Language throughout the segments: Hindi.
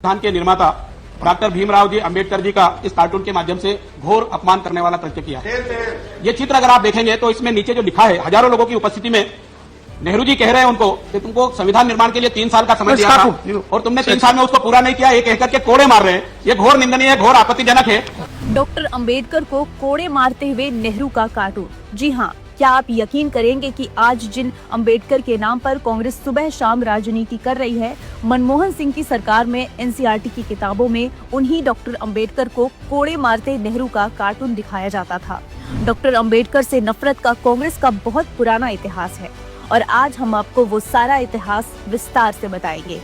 संविधान के निर्माता डॉक्टर भीमराव जी अंबेडकर जी का इस कार्टून के माध्यम से घोर अपमान करने वाला कृत्य किया। ये चित्र अगर आप देखेंगे तो इसमें नीचे जो लिखा है, हजारों लोगों की उपस्थिति में नेहरू जी कह रहे हैं उनको कि तुमको संविधान निर्माण के लिए 3 साल का समय दिया था और तुमने 3 साल में उसको पूरा नहीं किया, ये कहकर के कोड़े मार रहे हैं। ये घोर निंदनीय है, घोर आपत्तिजनक है। डॉक्टर अंबेडकर को कोड़े मारते हुए नेहरू का कार्टून। जी हाँ, क्या आप यकीन करेंगे कि आज जिन अंबेडकर के नाम पर कांग्रेस सुबह शाम राजनीति कर रही है, मनमोहन सिंह की सरकार में एनसीईआरटी की किताबों में उन्हीं डॉक्टर अंबेडकर को कोड़े मारते नेहरू का कार्टून दिखाया जाता था। डॉक्टर अंबेडकर से नफरत का कांग्रेस का बहुत पुराना इतिहास है और आज हम आपको वो सारा इतिहास विस्तार से बताएंगे।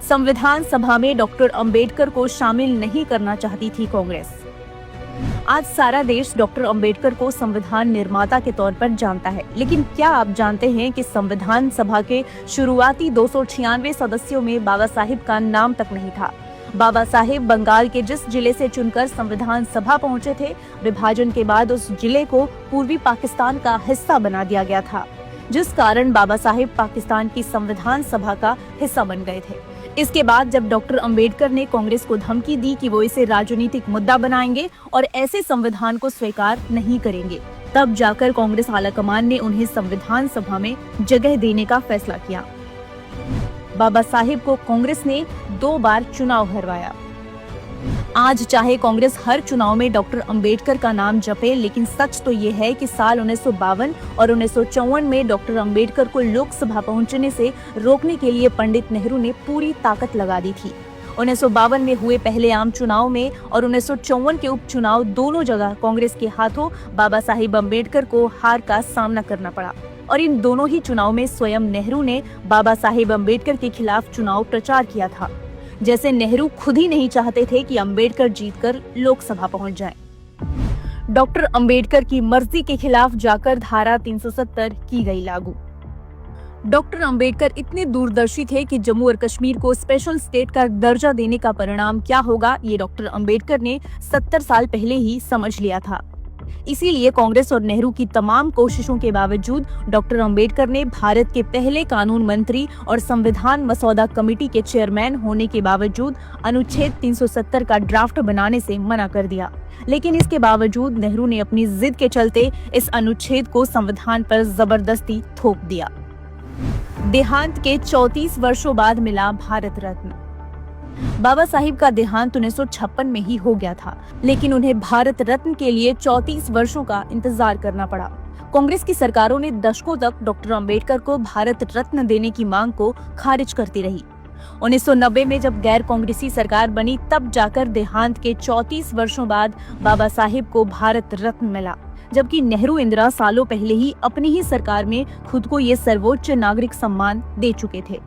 संविधान सभा में डॉक्टर अंबेडकर को शामिल नहीं करना चाहती थी कांग्रेस। आज सारा देश डॉक्टर अंबेडकर को संविधान निर्माता के तौर पर जानता है, लेकिन क्या आप जानते हैं कि संविधान सभा के शुरुआती 296 सदस्यों में बाबा साहिब का नाम तक नहीं था। बाबा साहिब बंगाल के जिस जिले से चुनकर संविधान सभा पहुंचे थे, विभाजन के बाद उस जिले को पूर्वी पाकिस्तान का हिस्सा बना दिया गया था, जिस कारण बाबा साहिब पाकिस्तान की संविधान सभा का हिस्सा बन गए थे। इसके बाद जब डॉक्टर अंबेडकर ने कांग्रेस को धमकी दी कि वो इसे राजनीतिक मुद्दा बनाएंगे और ऐसे संविधान को स्वीकार नहीं करेंगे, तब जाकर कांग्रेस आलाकमान ने उन्हें संविधान सभा में जगह देने का फैसला किया। बाबा साहिब को कांग्रेस ने 2 बार चुनाव हरवाया। आज चाहे कांग्रेस हर चुनाव में डॉक्टर अंबेडकर का नाम जपे, लेकिन सच तो ये है कि साल 1952 और 1954 में डॉक्टर अंबेडकर को लोकसभा पहुंचने से रोकने के लिए पंडित नेहरू ने पूरी ताकत लगा दी थी। 1952 में हुए पहले आम चुनाव में और 1954 के उपचुनाव, दोनों जगह कांग्रेस के हाथों बाबा साहिब अंबेडकर को हार का सामना करना पड़ा और इन दोनों ही चुनाव में स्वयं नेहरू ने बाबा साहिब अंबेडकर के खिलाफ चुनाव प्रचार किया था, जैसे नेहरू खुद ही नहीं चाहते थे कि अंबेडकर जीतकर लोकसभा पहुंच जाएं। डॉक्टर अंबेडकर की मर्जी के खिलाफ जाकर धारा 370 की गई लागू। डॉक्टर अंबेडकर इतने दूरदर्शी थे कि जम्मू और कश्मीर को स्पेशल स्टेट का दर्जा देने का परिणाम क्या होगा, ये डॉक्टर अंबेडकर ने 70 साल पहले ही समझ लिया था। इसीलिए कांग्रेस और नेहरू की तमाम कोशिशों के बावजूद डॉक्टर अंबेडकर ने भारत के पहले कानून मंत्री और संविधान मसौदा कमेटी के चेयरमैन होने के बावजूद अनुच्छेद 370 का ड्राफ्ट बनाने से मना कर दिया। लेकिन इसके बावजूद नेहरू ने अपनी जिद के चलते इस अनुच्छेद को संविधान पर जबरदस्ती थोप दिया। देहांत के 34 वर्षों बाद मिला भारत रत्न। बाबा साहिब का देहांत 1956 में ही हो गया था, लेकिन उन्हें भारत रत्न के लिए 34 वर्षों का इंतजार करना पड़ा। कांग्रेस की सरकारों ने दशकों तक डॉक्टर अंबेडकर को भारत रत्न देने की मांग को खारिज करती रही। 1990 में जब गैर कांग्रेसी सरकार बनी, तब जाकर देहांत के 34 वर्षों बाद बाबा साहिब को भारत रत्न मिला, जबकि नेहरू इंदिरा सालों पहले ही अपनी ही सरकार में खुद को ये सर्वोच्च नागरिक सम्मान दे चुके थे।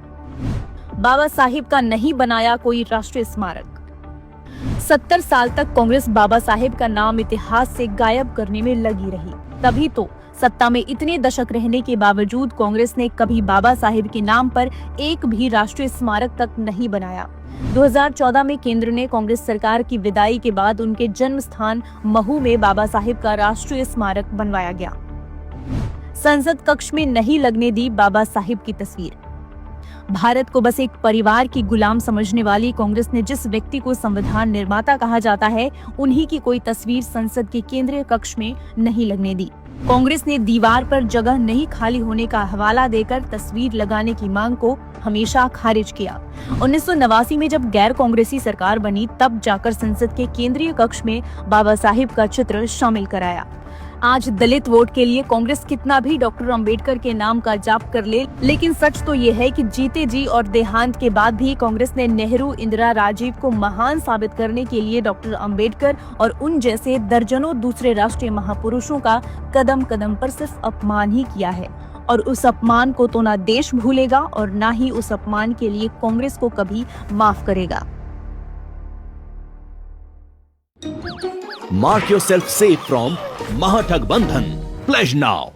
बाबा साहिब का नहीं बनाया कोई राष्ट्रीय स्मारक। 70 साल तक कांग्रेस बाबा साहिब का नाम इतिहास से गायब करने में लगी रही। तभी तो सत्ता में इतने दशक रहने के बावजूद कांग्रेस ने कभी बाबा साहिब के नाम पर एक भी राष्ट्रीय स्मारक तक नहीं बनाया। 2014 में केंद्र ने कांग्रेस सरकार की विदाई के बाद उनके जन्म स्थान महू में बाबा साहिब का राष्ट्रीय स्मारक बनवाया गया। संसद कक्ष में नहीं लगने दी बाबा साहिब की तस्वीर। भारत को बस एक परिवार की गुलाम समझने वाली कांग्रेस ने जिस व्यक्ति को संविधान निर्माता कहा जाता है, उन्हीं की कोई तस्वीर संसद के केंद्रीय कक्ष में नहीं लगने दी। कांग्रेस ने दीवार पर जगह नहीं खाली होने का हवाला देकर तस्वीर लगाने की मांग को हमेशा खारिज किया। 1989 में जब गैर कांग्रेसी सरकार बनी, तब जाकर संसद के केंद्रीय कक्ष में बाबा साहिब का चित्र शामिल कराया। आज दलित वोट के लिए कांग्रेस कितना भी डॉक्टर अंबेडकर के नाम का जाप कर ले, लेकिन सच तो ये है कि जीते जी और देहांत के बाद भी कांग्रेस ने नेहरू, इंदिरा, राजीव को महान साबित करने के लिए डॉक्टर अंबेडकर और उन जैसे दर्जनों दूसरे राष्ट्रीय महापुरुषों का कदम कदम पर सिर्फ अपमान ही किया है। और उस अपमान को तो ना देश भूलेगा और ना ही उस अपमान के लिए कांग्रेस को कभी माफ करेगा। Mark yourself safe from Mahatagabandhan. Pledge now.